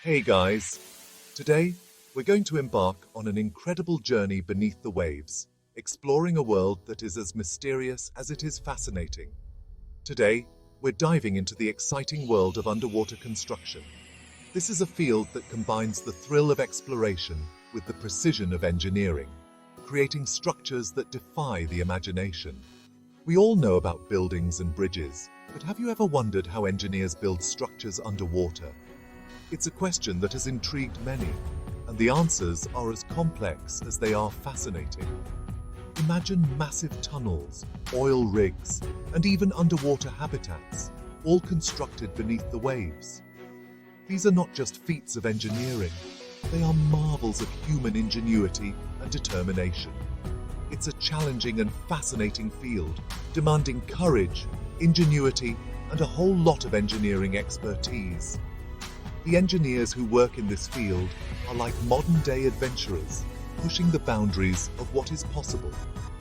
Hey guys! Today, we're going to embark on an incredible journey beneath the waves, exploring a world that is as mysterious as it is fascinating. Today, we're diving into the exciting world of underwater construction. This is a field that combines the thrill of exploration with the precision of engineering, creating structures that defy the imagination. We all know about buildings and bridges, but have you ever wondered how engineers build structures underwater? It's a question that has intrigued many, and the answers are as complex as they are fascinating. Imagine massive tunnels, oil rigs, and even underwater habitats, all constructed beneath the waves. These are not just feats of engineering, they are marvels of human ingenuity and determination. It's a challenging and fascinating field, demanding courage, ingenuity, and a whole lot of engineering expertise. The engineers who work in this field are like modern-day adventurers, pushing the boundaries of what is possible.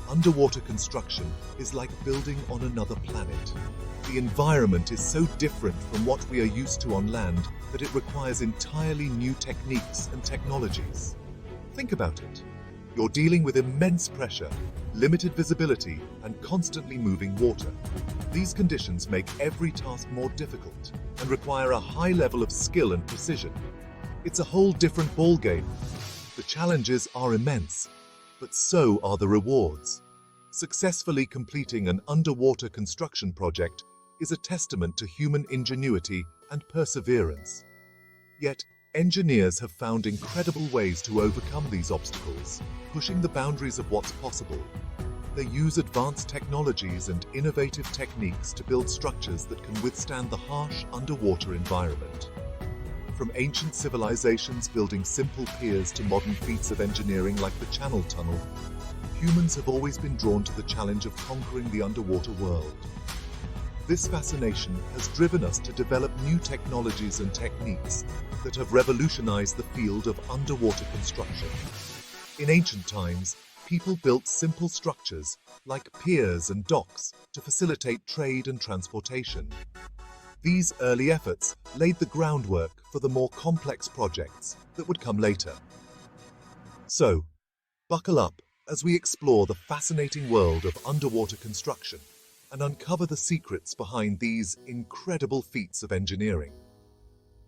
Underwater construction is like building on another planet. The environment is so different from what we are used to on land that it requires entirely new techniques and technologies. Think about it. You're dealing with immense pressure, limited visibility, and constantly moving water. These conditions make every task more difficult and require a high level of skill and precision. It's a whole different ballgame. The challenges are immense, but so are the rewards. Successfully completing an underwater construction project is a testament to human ingenuity and perseverance. Yet, engineers have found incredible ways to overcome these obstacles, pushing the boundaries of what's possible. They use advanced technologies and innovative techniques to build structures that can withstand the harsh underwater environment. From ancient civilizations building simple piers to modern feats of engineering like the Channel Tunnel, humans have always been drawn to the challenge of conquering the underwater world. This fascination has driven us to develop new technologies and techniques that have revolutionized the field of underwater construction. In ancient times, people built simple structures like piers and docks to facilitate trade and transportation. These early efforts laid the groundwork for the more complex projects that would come later. So, buckle up as we explore the fascinating world of underwater construction and uncover the secrets behind these incredible feats of engineering.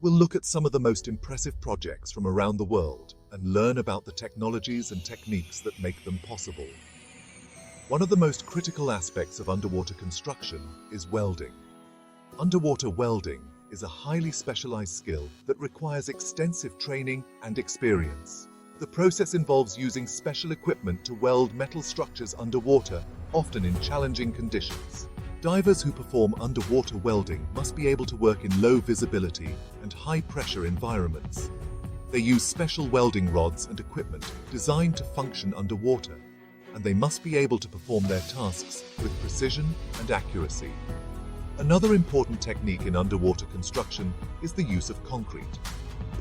We'll look at some of the most impressive projects from around the world and learn about the technologies and techniques that make them possible. One of the most critical aspects of underwater construction is welding. Underwater welding is a highly specialized skill that requires extensive training and experience. The process involves using special equipment to weld metal structures underwater, often in challenging conditions. Divers who perform underwater welding must be able to work in low visibility and high-pressure environments. They use special welding rods and equipment designed to function underwater, and they must be able to perform their tasks with precision and accuracy. Another important technique in underwater construction is the use of concrete.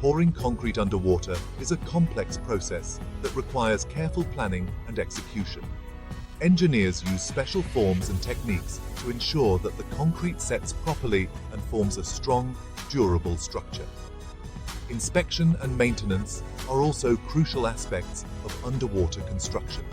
Pouring concrete underwater is a complex process that requires careful planning and execution. Engineers use special forms and techniques to ensure that the concrete sets properly and forms a strong, durable structure. Inspection and maintenance are also crucial aspects of underwater construction.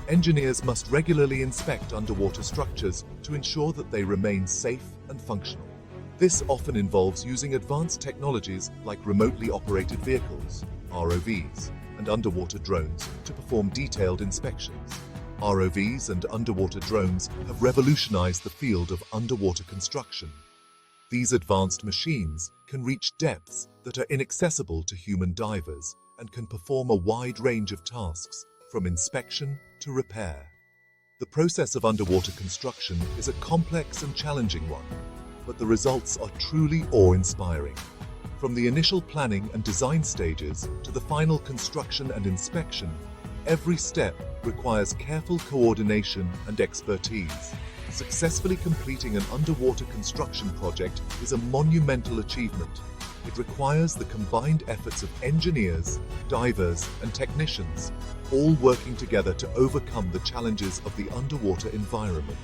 Engineers must regularly inspect underwater structures to ensure that they remain safe and functional. This often involves using advanced technologies like remotely operated vehicles, ROVs, and underwater drones to perform detailed inspections. ROVs and underwater drones have revolutionized the field of underwater construction. These advanced machines can reach depths that are inaccessible to human divers and can perform a wide range of tasks, from inspection to repair. The process of underwater construction is a complex and challenging one, but the results are truly awe-inspiring. From the initial planning and design stages to the final construction and inspection, every step requires careful coordination and expertise. Successfully completing an underwater construction project is a monumental achievement. It requires the combined efforts of engineers, divers, and technicians, all working together to overcome the challenges of the underwater environment.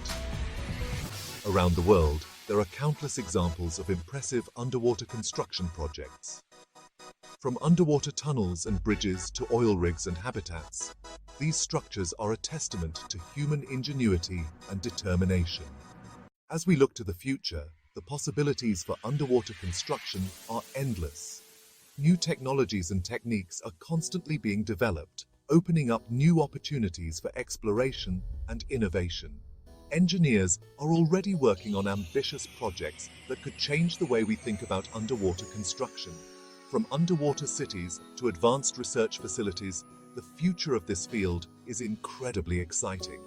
Around the world, there are countless examples of impressive underwater construction projects. From underwater tunnels and bridges to oil rigs and habitats, these structures are a testament to human ingenuity and determination. As we look to the future, the possibilities for underwater construction are endless. New technologies and techniques are constantly being developed, opening up new opportunities for exploration and innovation. Engineers are already working on ambitious projects that could change the way we think about underwater construction. From underwater cities to advanced research facilities, the future of this field is incredibly exciting.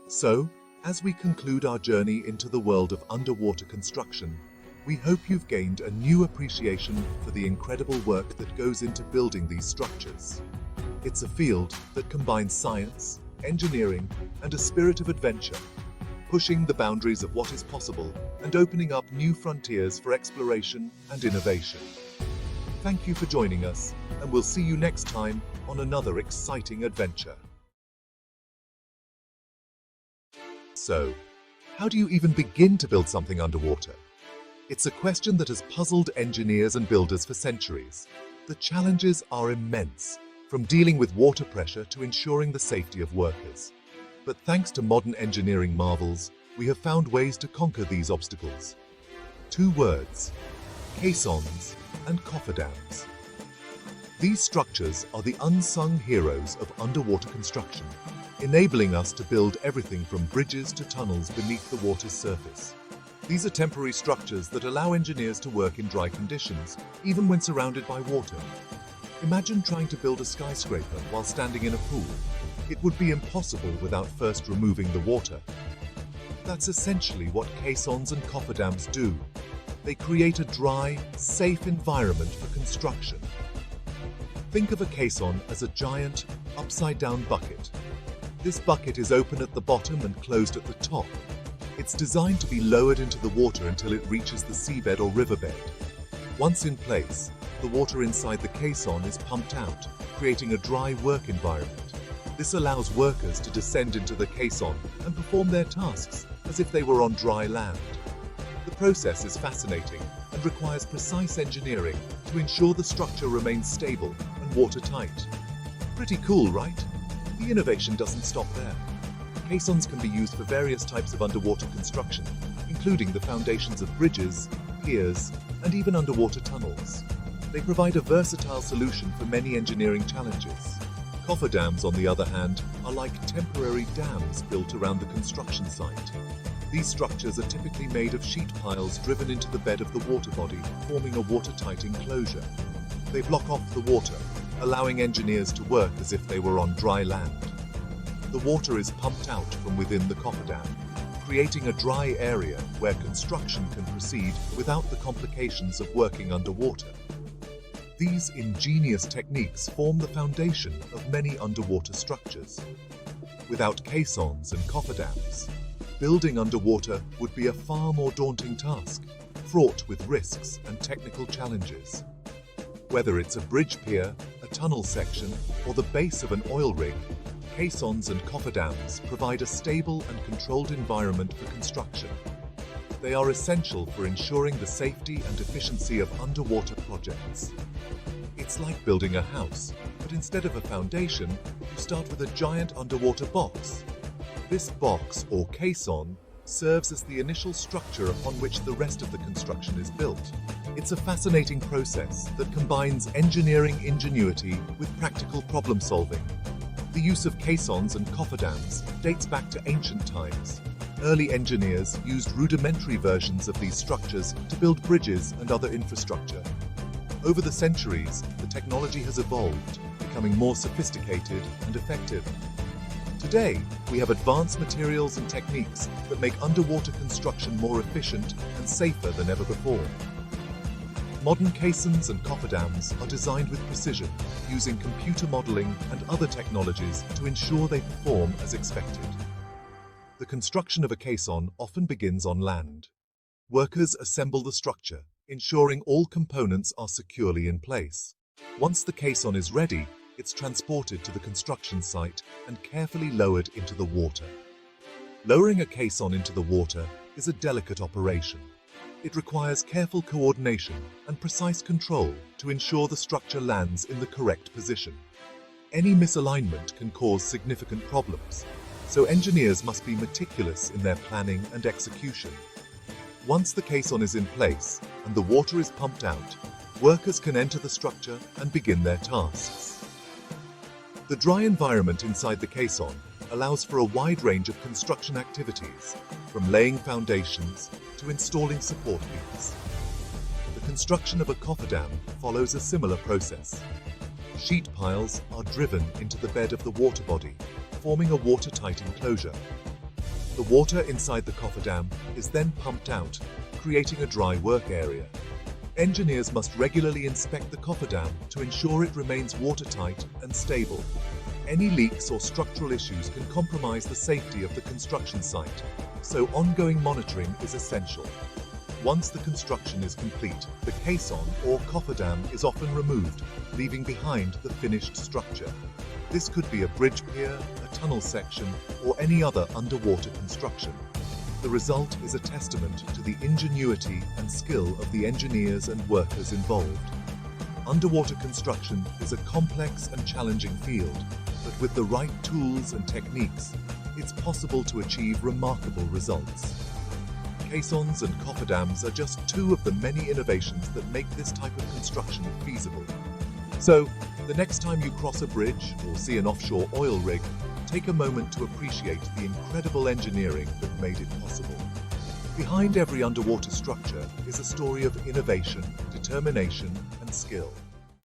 So, as we conclude our journey into the world of underwater construction, we hope you've gained a new appreciation for the incredible work that goes into building these structures. It's a field that combines science, engineering, and a spirit of adventure, pushing the boundaries of what is possible and opening up new frontiers for exploration and innovation. Thank you for joining us, and we'll see you next time on another exciting adventure. So, how do you even begin to build something underwater? It's a question that has puzzled engineers and builders for centuries. The challenges are immense, from dealing with water pressure to ensuring the safety of workers. But thanks to modern engineering marvels, we have found ways to conquer these obstacles. 2 words: caissons and cofferdams. These structures are the unsung heroes of underwater construction, enabling us to build everything from bridges to tunnels beneath the water's surface. These are temporary structures that allow engineers to work in dry conditions, even when surrounded by water. Imagine trying to build a skyscraper while standing in a pool. It would be impossible without first removing the water. That's essentially what caissons and cofferdams do. They create a dry, safe environment for construction. Think of a caisson as a giant, upside-down bucket. This bucket is open at the bottom and closed at the top. It's designed to be lowered into the water until it reaches the seabed or riverbed. Once in place, the water inside the caisson is pumped out, creating a dry work environment. This allows workers to descend into the caisson and perform their tasks as if they were on dry land. The process is fascinating and requires precise engineering to ensure the structure remains stable and watertight. Pretty cool, right? The innovation doesn't stop there. Caissons can be used for various types of underwater construction, including the foundations of bridges, piers, and even underwater tunnels. They provide a versatile solution for many engineering challenges. Cofferdams, on the other hand, are like temporary dams built around the construction site. These structures are typically made of sheet piles driven into the bed of the water body, forming a watertight enclosure. They block off the water, allowing engineers to work as if they were on dry land. The water is pumped out from within the cofferdam, creating a dry area where construction can proceed without the complications of working underwater. These ingenious techniques form the foundation of many underwater structures. Without caissons and cofferdams, building underwater would be a far more daunting task, fraught with risks and technical challenges. Whether it's a bridge pier, a tunnel section, or the base of an oil rig, caissons and cofferdams provide a stable and controlled environment for construction. They are essential for ensuring the safety and efficiency of underwater projects. It's like building a house, but instead of a foundation, you start with a giant underwater box. This box, or caisson, serves as the initial structure upon which the rest of the construction is built. It's a fascinating process that combines engineering ingenuity with practical problem solving. The use of caissons and cofferdams dates back to ancient times. Early engineers used rudimentary versions of these structures to build bridges and other infrastructure. Over the centuries, the technology has evolved, becoming more sophisticated and effective. Today, we have advanced materials and techniques that make underwater construction more efficient and safer than ever before. Modern caissons and cofferdams are designed with precision, using computer modeling and other technologies to ensure they perform as expected. The construction of a caisson often begins on land. Workers assemble the structure, ensuring all components are securely in place. Once the caisson is ready, it's transported to the construction site and carefully lowered into the water. Lowering a caisson into the water is a delicate operation. It requires careful coordination and precise control to ensure the structure lands in the correct position. Any misalignment can cause significant problems, so engineers must be meticulous in their planning and execution. Once the caisson is in place and the water is pumped out, workers can enter the structure and begin their tasks. The dry environment inside the caisson allows for a wide range of construction activities, from laying foundations to installing support beams. The construction of a cofferdam follows a similar process. Sheet piles are driven into the bed of the water body, forming a watertight enclosure. The water inside the cofferdam is then pumped out, creating a dry work area. Engineers must regularly inspect the cofferdam to ensure it remains watertight and stable. Any leaks or structural issues can compromise the safety of the construction site, so ongoing monitoring is essential. Once the construction is complete, the caisson or cofferdam is often removed, leaving behind the finished structure. This could be a bridge pier, a tunnel section, or any other underwater construction. The result is a testament to the ingenuity and skill of the engineers and workers involved. Underwater construction is a complex and challenging field, but with the right tools and techniques, it's possible to achieve remarkable results. Caissons and cofferdams are just two of the many innovations that make this type of construction feasible. So, the next time you cross a bridge or see an offshore oil rig, take a moment to appreciate the incredible engineering that made it possible. Behind every underwater structure is a story of innovation, determination, and skill.